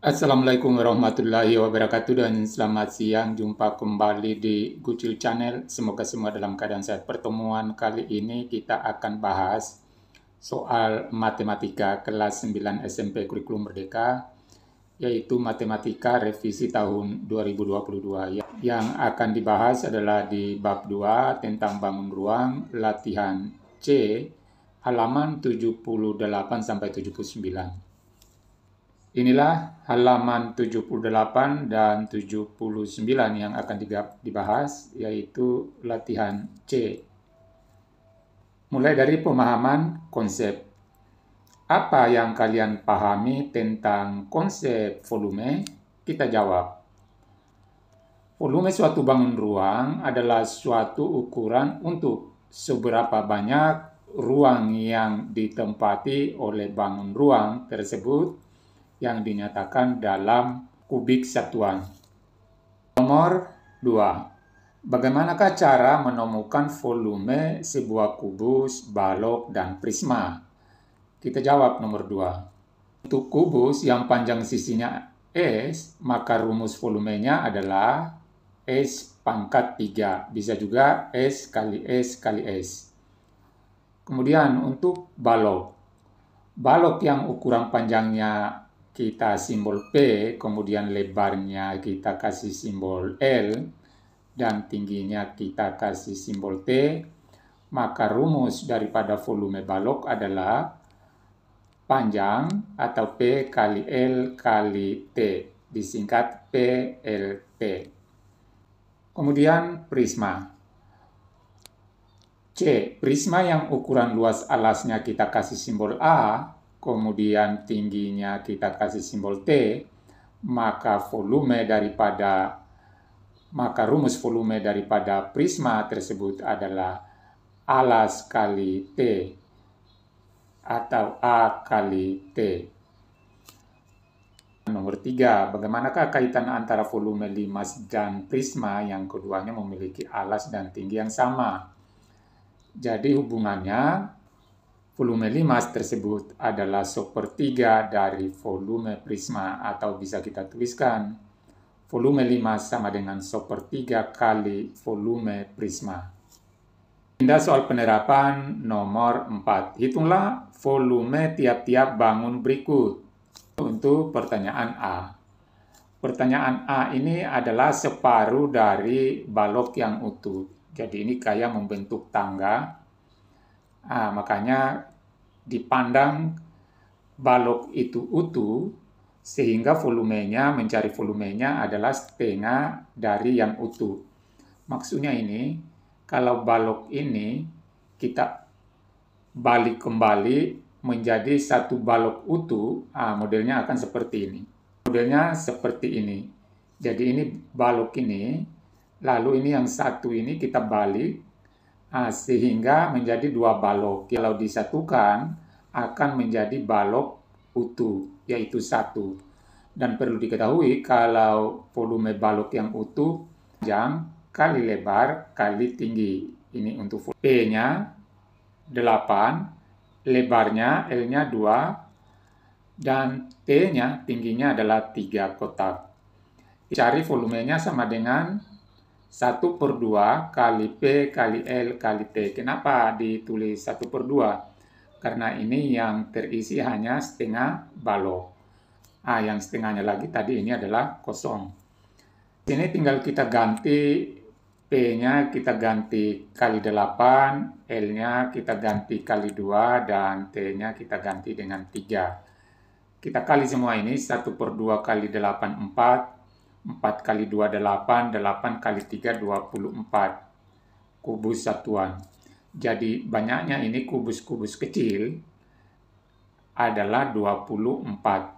Assalamualaikum warahmatullahi wabarakatuh dan selamat siang. Jumpa kembali di Gucil Channel. Semoga semua dalam keadaan sehat. Pertemuan kali ini kita akan bahas soal matematika kelas 9 SMP Kurikulum Merdeka, yaitu matematika revisi tahun 2022. Yang akan dibahas adalah di bab 2 tentang bangun ruang, latihan C, halaman 78 sampai 79. Inilah halaman 78 dan 79 yang akan dibahas, yaitu latihan C. Mulai dari pemahaman konsep. Apa yang kalian pahami tentang konsep volume? Kita jawab. Volume suatu bangun ruang adalah suatu ukuran untuk seberapa banyak ruang yang ditempati oleh bangun ruang tersebut yang dinyatakan dalam kubik satuan. Nomor 2. Bagaimanakah cara menemukan volume sebuah kubus, balok, dan prisma? Kita jawab nomor 2. Untuk kubus yang panjang sisinya S, maka rumus volumenya adalah S pangkat 3. Bisa juga S kali S kali S. Kemudian untuk balok. Balok yang ukuran panjangnya kita simbol P, kemudian lebarnya kita kasih simbol L, dan tingginya kita kasih simbol T, maka rumus daripada volume balok adalah panjang atau P kali L kali T, disingkat PLT. Kemudian prisma. C. Prisma yang ukuran luas alasnya kita kasih simbol A, kemudian tingginya kita kasih simbol T, maka rumus volume daripada prisma tersebut adalah alas kali T atau A kali T. Nomor 3, bagaimanakah kaitan antara volume limas dan prisma yang keduanya memiliki alas dan tinggi yang sama? Jadi hubungannya, volume limas tersebut adalah 1/3 dari volume prisma, atau bisa kita tuliskan volume limas sama dengan 1/3 kali volume prisma. Pindah soal penerapan nomor 4. Hitunglah volume tiap-tiap bangun berikut. Untuk pertanyaan A. Pertanyaan A ini adalah separuh dari balok yang utuh. Jadi ini kayak membentuk tangga. Makanya dipandang balok itu utuh, sehingga mencari volumenya adalah setengah dari yang utuh. Maksudnya ini, kalau balok ini kita balik kembali menjadi satu balok utuh, modelnya akan seperti ini. Modelnya seperti ini. Jadi ini balok ini, lalu ini yang satu ini kita balik, sehingga menjadi dua balok. Kalau disatukan akan menjadi balok utuh, yaitu 1. Dan perlu diketahui kalau volume balok yang utuh panjang kali lebar kali tinggi. Ini untuk P-nya 8, lebarnya L-nya 2, dan T-nya tingginya adalah 3 kotak. Cari volumenya sama dengan 1/2 kali P kali L kali T. Kenapa ditulis 1/2? Karena ini yang terisi hanya setengah balok. Yang setengahnya lagi tadi ini adalah kosong. Ini tinggal kita ganti, P-nya kita ganti kali 8, L-nya kita ganti kali 2, dan T-nya kita ganti dengan 3. Kita kali semua ini, 1/2 kali 8, 4, 4 kali 2, 8, 8 kali 3, 24. Kubus satuan. Jadi banyaknya ini kubus-kubus kecil adalah 24.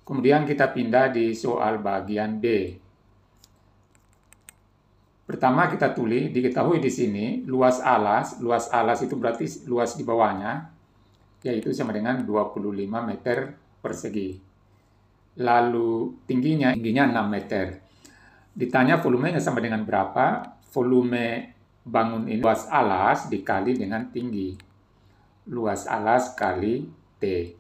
Kemudian kita pindah di soal bagian B. Pertama kita tulis, diketahui di sini luas alas itu berarti luas di bawahnya, yaitu sama dengan 25 meter persegi. Lalu tingginya 6 meter. Ditanya volumenya sama dengan berapa? Volume bangun ini luas alas dikali dengan tinggi. Luas alas kali T.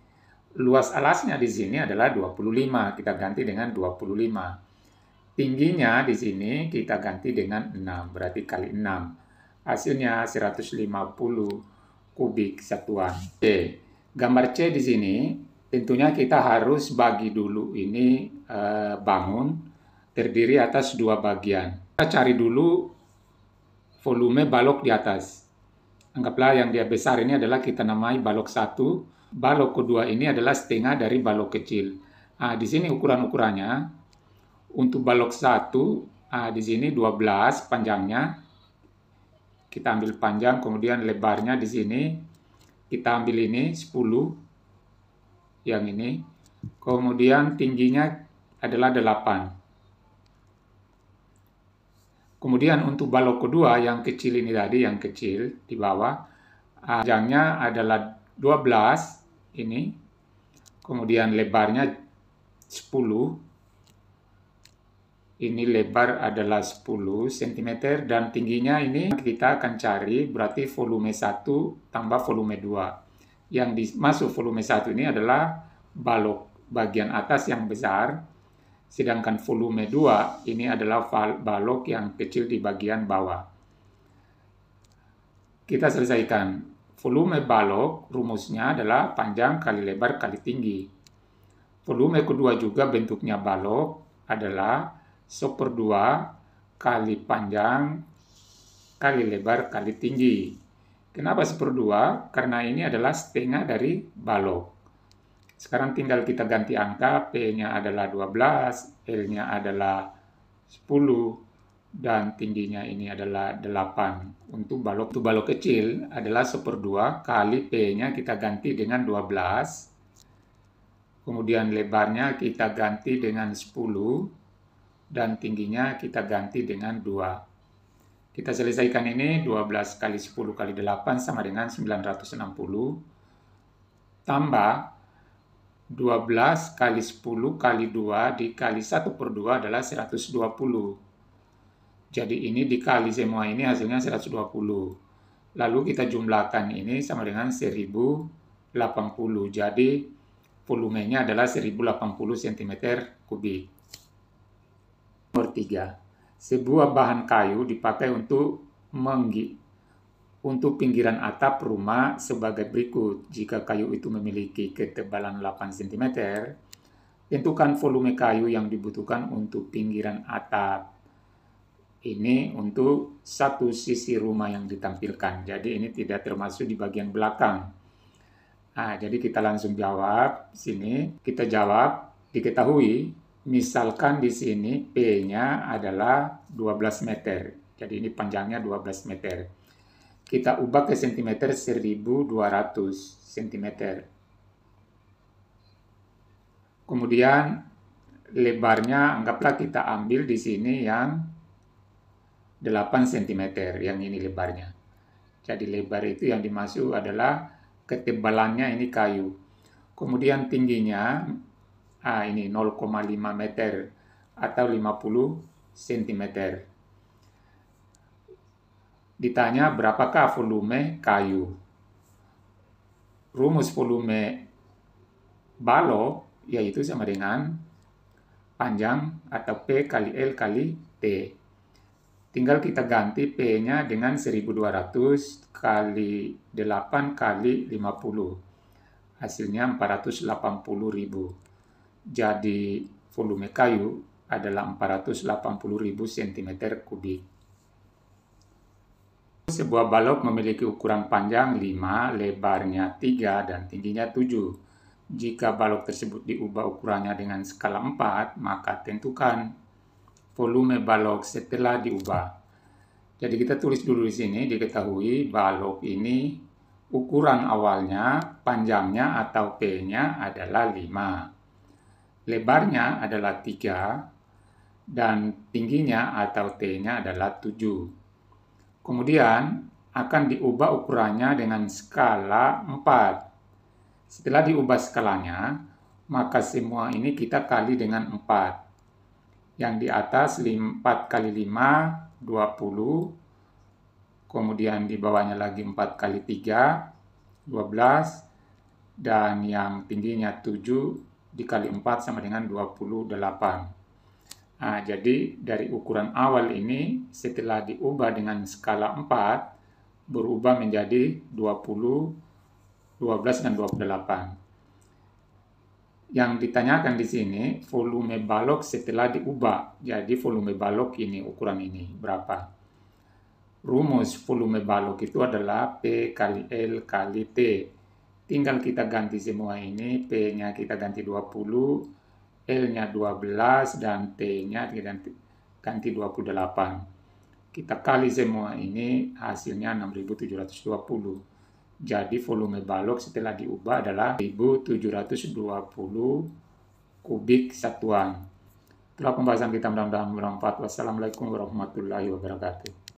luas alasnya di sini adalah 25, kita ganti dengan 25. Tingginya di sini kita ganti dengan 6, berarti kali 6. Hasilnya 150 kubik satuan. Oke, gambar C di sini tentunya kita harus bagi dulu ini bangun terdiri atas dua bagian. Kita cari dulu volume balok di atas. Anggaplah yang dia besar ini adalah kita namai balok 1. Balok kedua ini adalah setengah dari balok kecil. Nah, di sini ukuran-ukurannya. Untuk balok 1, di sini 12 panjangnya. Kita ambil panjang, kemudian lebarnya di sini kita ambil ini 10. Yang ini. Kemudian tingginya adalah 8. Kemudian untuk balok kedua yang kecil ini tadi, yang kecil di bawah, panjangnya adalah 12 ini. Kemudian lebarnya 10. Ini lebar adalah 10 cm dan tingginya ini kita akan cari berarti volume 1 tambah volume 2. Yang masuk volume 1 ini adalah balok bagian atas yang besar, sedangkan volume 2 ini adalah balok yang kecil di bagian bawah. Kita selesaikan. Volume balok rumusnya adalah panjang kali lebar kali tinggi. Volume kedua juga bentuknya balok adalah 1/2 kali panjang kali lebar kali tinggi. Kenapa 1/2? Karena ini adalah setengah dari balok. Sekarang tinggal kita ganti angka, P-nya adalah 12, L-nya adalah 10, dan tingginya ini adalah 8. Untuk balok kecil adalah 1/2 kali P-nya kita ganti dengan 12. Kemudian lebarnya kita ganti dengan 10. Dan tingginya kita ganti dengan 2. Kita selesaikan ini, 12 kali 10 kali 8 sama dengan 960. Tambah 12 kali 10 kali 2 dikali 1/2 adalah 120. Jadi ini dikali semua ini hasilnya 120. Lalu kita jumlahkan ini sama dengan 1080. Jadi volumenya adalah 1080 cm3. Nomor 3. Sebuah bahan kayu dipakai untuk pinggiran atap rumah sebagai berikut. Jika kayu itu memiliki ketebalan 8 cm, tentukan volume kayu yang dibutuhkan untuk pinggiran atap. Ini untuk satu sisi rumah yang ditampilkan. Jadi ini tidak termasuk di bagian belakang. Nah, jadi kita langsung jawab sini. Kita jawab, diketahui. Misalkan di sini P-nya adalah 12 meter. Jadi ini panjangnya 12 meter. Kita ubah ke cm 1200 cm. Kemudian lebarnya anggaplah kita ambil di sini yang 8 cm, yang ini lebarnya. Jadi lebar itu yang dimaksud adalah ketebalannya ini kayu. Kemudian tingginya ini 0,5 meter atau 50 cm. Ditanya berapakah volume kayu. Rumus volume balok yaitu sama dengan panjang atau P kali L kali T. Tinggal kita ganti P-nya dengan 1200 kali 8 kali 50. Hasilnya 480.000. Jadi volume kayu adalah 480.000 cm3. Sebuah balok memiliki ukuran panjang 5, lebarnya 3, dan tingginya 7. Jika balok tersebut diubah ukurannya dengan skala 4, maka tentukan volume balok setelah diubah. Jadi kita tulis dulu di sini, diketahui balok ini ukuran awalnya, panjangnya atau P-nya adalah 5. Lebarnya adalah 3 dan tingginya atau T-nya adalah 7. Kemudian akan diubah ukurannya dengan skala 4. Setelah diubah skalanya, maka semua ini kita kali dengan 4. Yang di atas 4 kali 5, 20. Kemudian di bawahnya lagi 4 kali 3, 12. dan yang tingginya 7 dikali 4 sama dengan 28. Nah, jadi dari ukuran awal ini setelah diubah dengan skala 4 berubah menjadi 20, 12, dan 28. Yang ditanyakan di sini volume balok setelah diubah. Jadi volume balok ini ukuran ini berapa? Rumus volume balok itu adalah P kali L kali T. Tinggal kita ganti semua ini, P-nya kita ganti 20, L-nya 12, dan T-nya ganti 28. Kita kali semua ini, hasilnya 6.720. Jadi volume balok setelah diubah adalah 1.720 kubik satuan. Itulah pembahasan kita, mudah-mudahan bermanfaat. Wassalamualaikum warahmatullahi wabarakatuh.